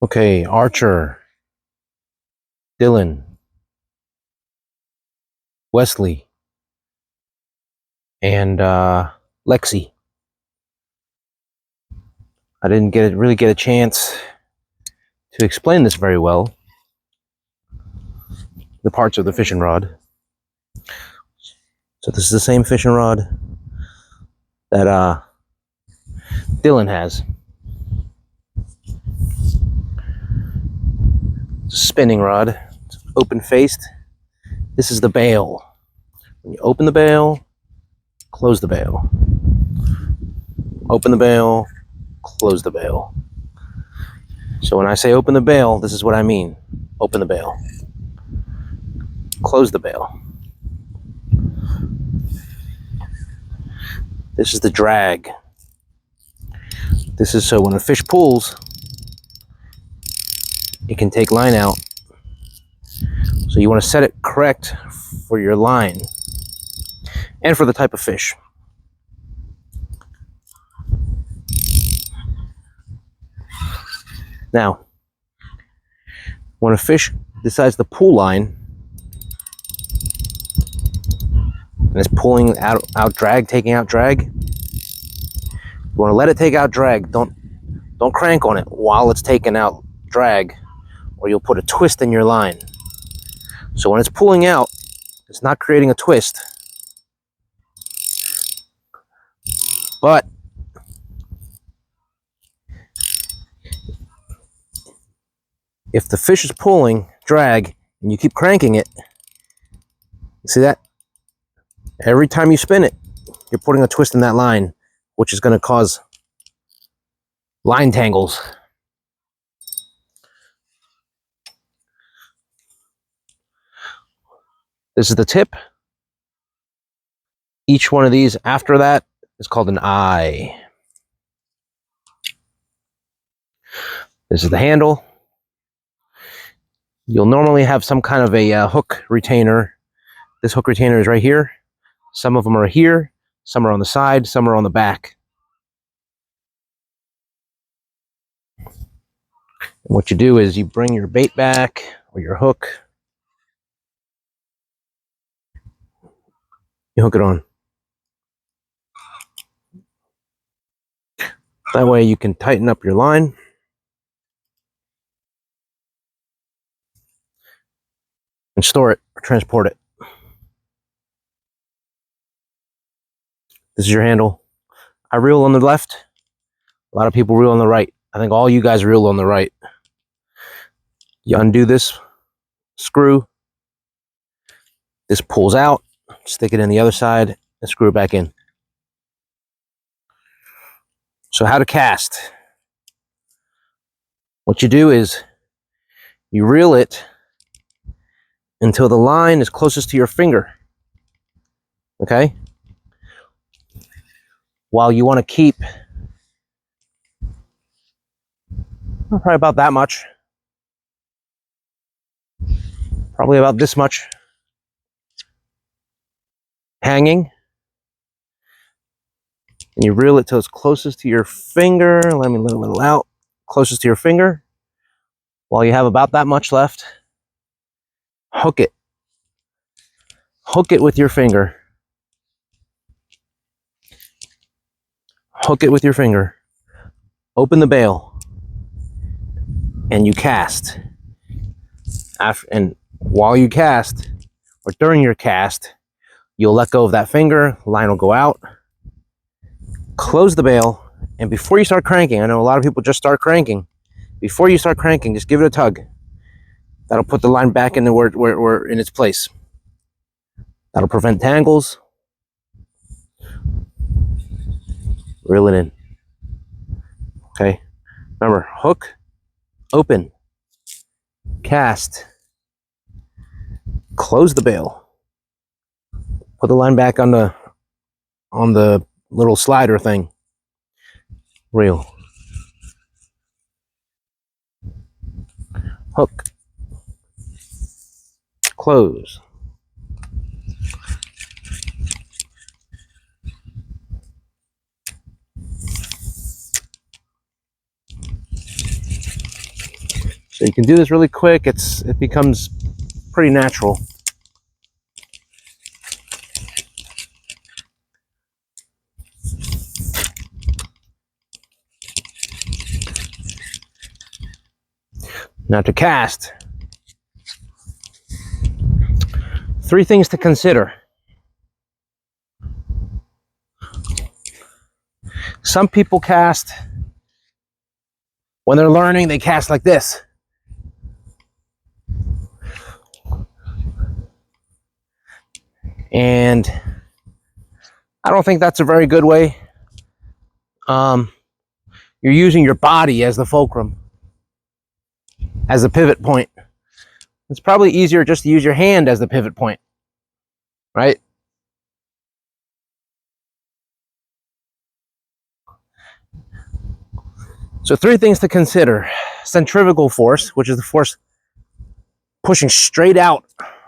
Okay, Archer, Dylan, Wesley, and Lexi. I didn't really get a chance to explain this very well. The parts of the fishing rod. So this is the same fishing rod that Dylan has. It's a spinning rod. It's open faced. This is the bail. When you open the bail, close the bail. Open the bail, close the bail. So when I say open the bail, this is what I mean. Open the bail. Close the bail. This is the drag. This is so when a fish pulls, it can take line out. So you want to set it correct for your line and for the type of fish. Now, when a fish decides to pull line and it's pulling out drag, taking out drag, you want to let it take out drag. Don't crank on it while it's taking out drag, or you'll put a twist in your line. So when it's pulling out, it's not creating a twist. But if the fish is pulling drag and you keep cranking it, you see that? Every time you spin it, you're putting a twist in that line, which is going to cause line tangles. This is the tip. Each one of these after that is called an eye. This is the handle. You'll normally have some kind of a hook retainer. This hook retainer is right here. Some of them are here. Some are on the side. Some are on the back. And what you do is you bring your bait back or your hook. You hook it on. That way you can tighten up your line. And store it or transport it. This is your handle. I reel on the left. A lot of people reel on the right. I think all you guys reel on the right. You undo this screw. This pulls out. Stick it in the other side and screw it back in. So how to cast. What you do is you reel it until the line is closest to your finger. Okay? While you want to keep probably about that much. Probably about this much hanging. And you reel it till it's closest to your finger. Let me let a little out. Closest to your finger. While you have about that much left, hook it. Hook it with your finger. Hook it with your finger. Open the bail. And you cast. And while you cast, or during your cast, you'll let go of that finger. Line will go out. Close the bail. And before you start cranking, I know a lot of people just start cranking. Before you start cranking, just give it a tug. That'll put the line back in where in its place. That'll prevent tangles. Reel it in. Okay. Remember, hook, open, cast, close the bail. Put the line back on the little slider thing. Reel. Hook. Close. So you can do this really quick. It becomes pretty natural. Now to cast, 3 things to consider. Some people cast, when they're learning, they cast like this. And I don't think that's a very good way. You're using your body as the fulcrum, as the pivot point. It's probably easier just to use your hand as the pivot point, right? So 3 things to consider. Centrifugal force, which is the force pushing straight out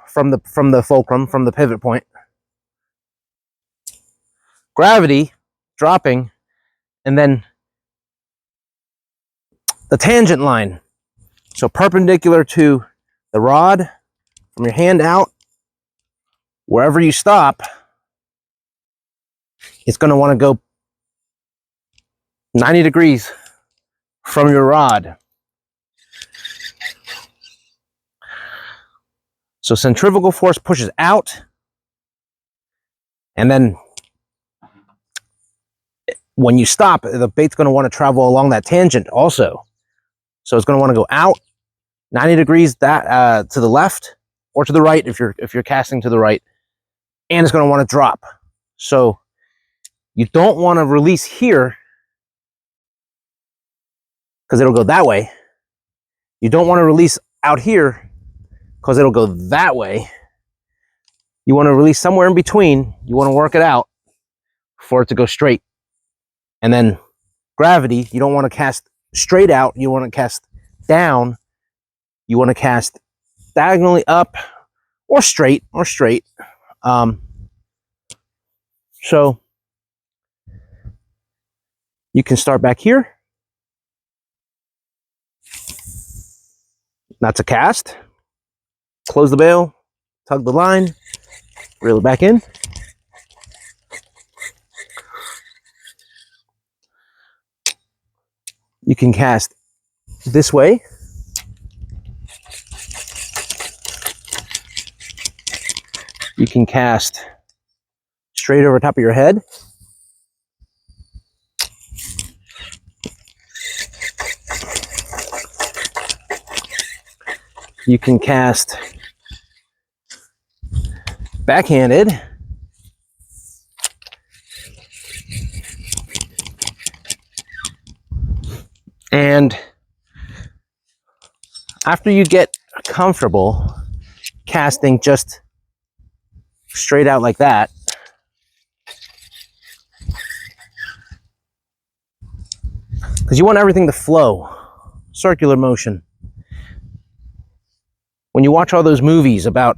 from the fulcrum, from the pivot point. Gravity, dropping, and then the tangent line. So perpendicular to the rod, from your hand out, wherever you stop, it's going to want to go 90 degrees from your rod. So centrifugal force pushes out, and then when you stop, the bait's going to want to travel along that tangent also. So it's going to want to go out 90 degrees to the left or to the right if you're casting to the right, and it's going to want to drop. So you don't want to release here because it'll go that way. You don't want to release out here because it'll go that way. You want to release somewhere in between. You want to work it out for it to go straight. And then gravity, you don't want to cast straight out. You want to cast down. You want to cast diagonally up or straight. So you can start back here. That's a cast. Close the bail, tug the line, reel it back in. You can cast this way. You can cast straight over top of your head. You can cast backhanded. And after you get comfortable casting just straight out like that, because you want everything to flow, circular motion. When you watch all those movies about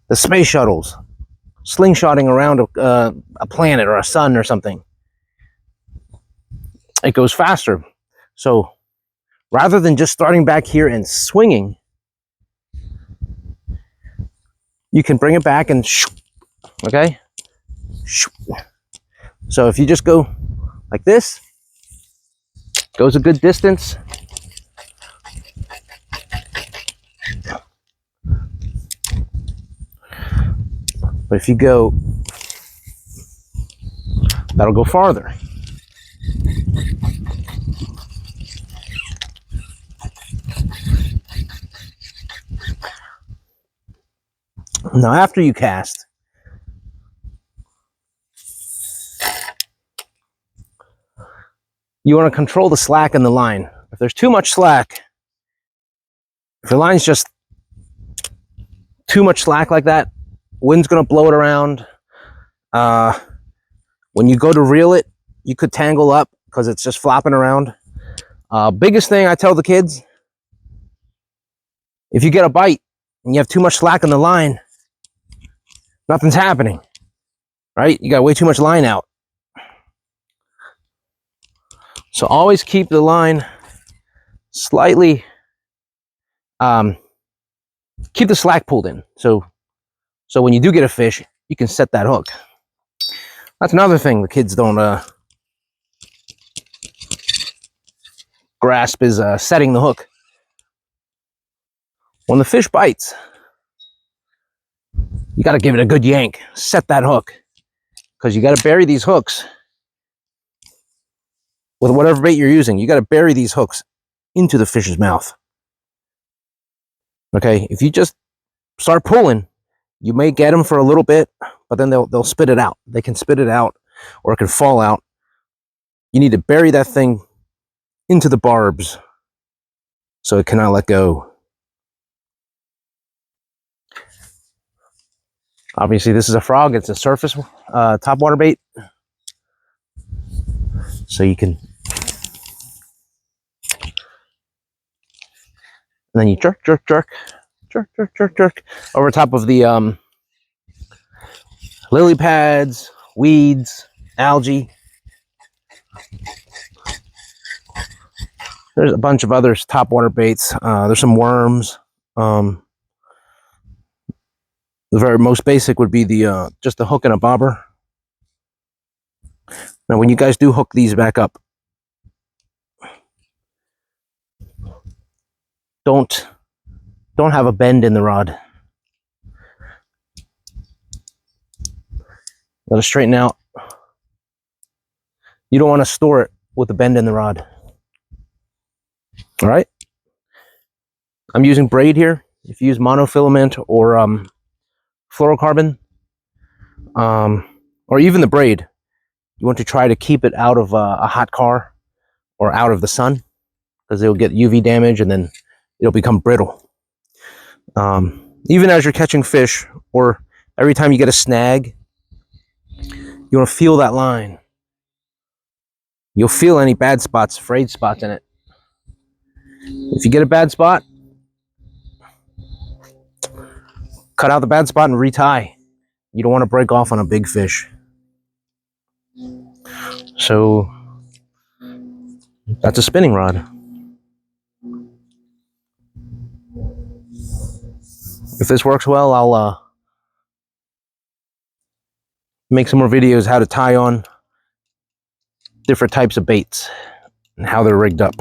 the space shuttles slingshotting around a planet or a sun or something, it goes faster. So rather than just starting back here and swinging, you can bring it back and okay? So if you just go like this, goes a good distance. But if you go, that'll go farther. Now, after you cast, you want to control the slack in the line. If there's too much slack, if your line's just too much slack like that, wind's going to blow it around. When you go to reel it, you could tangle up because it's just flopping around. Biggest thing I tell the kids, if you get a bite and you have too much slack in the line, nothing's happening, right? You got way too much line out. So always keep the line slightly keep the slack pulled in. So when you do get a fish, you can set that hook. That's another thing the kids don't grasp is setting the hook. When the fish bites, you got to give it a good yank. Set that hook, because you got to bury these hooks with whatever bait you're using. You got to bury these hooks into the fish's mouth. Okay, if you just start pulling, you may get them for a little bit, but then they'll spit it out. They can spit it out, or it can fall out. You need to bury that thing into the barbs so it cannot let go. Obviously, this is a frog. It's a surface topwater bait, so you can. And then you jerk, jerk, jerk, jerk, jerk, jerk, jerk over top of the lily pads, weeds, algae. There's a bunch of other topwater baits. There's some worms. The very most basic would be the just a hook and a bobber. Now, when you guys do hook these back up, don't have a bend in the rod. Let it straighten out. You don't want to store it with a bend in the rod. All right. I'm using braid here. If you use monofilament or fluorocarbon, or even the braid, you want to try to keep it out of a hot car or out of the sun, because it'll get UV damage and then it'll become brittle. Even as you're catching fish, or every time you get a snag, you want to feel that line. You'll feel any bad spots, frayed spots in it. If you get a bad spot, cut out the bad spot and retie. You don't want to break off on a big fish. So that's a spinning rod. If this works well, I'll make some more videos how to tie on different types of baits and how they're rigged up.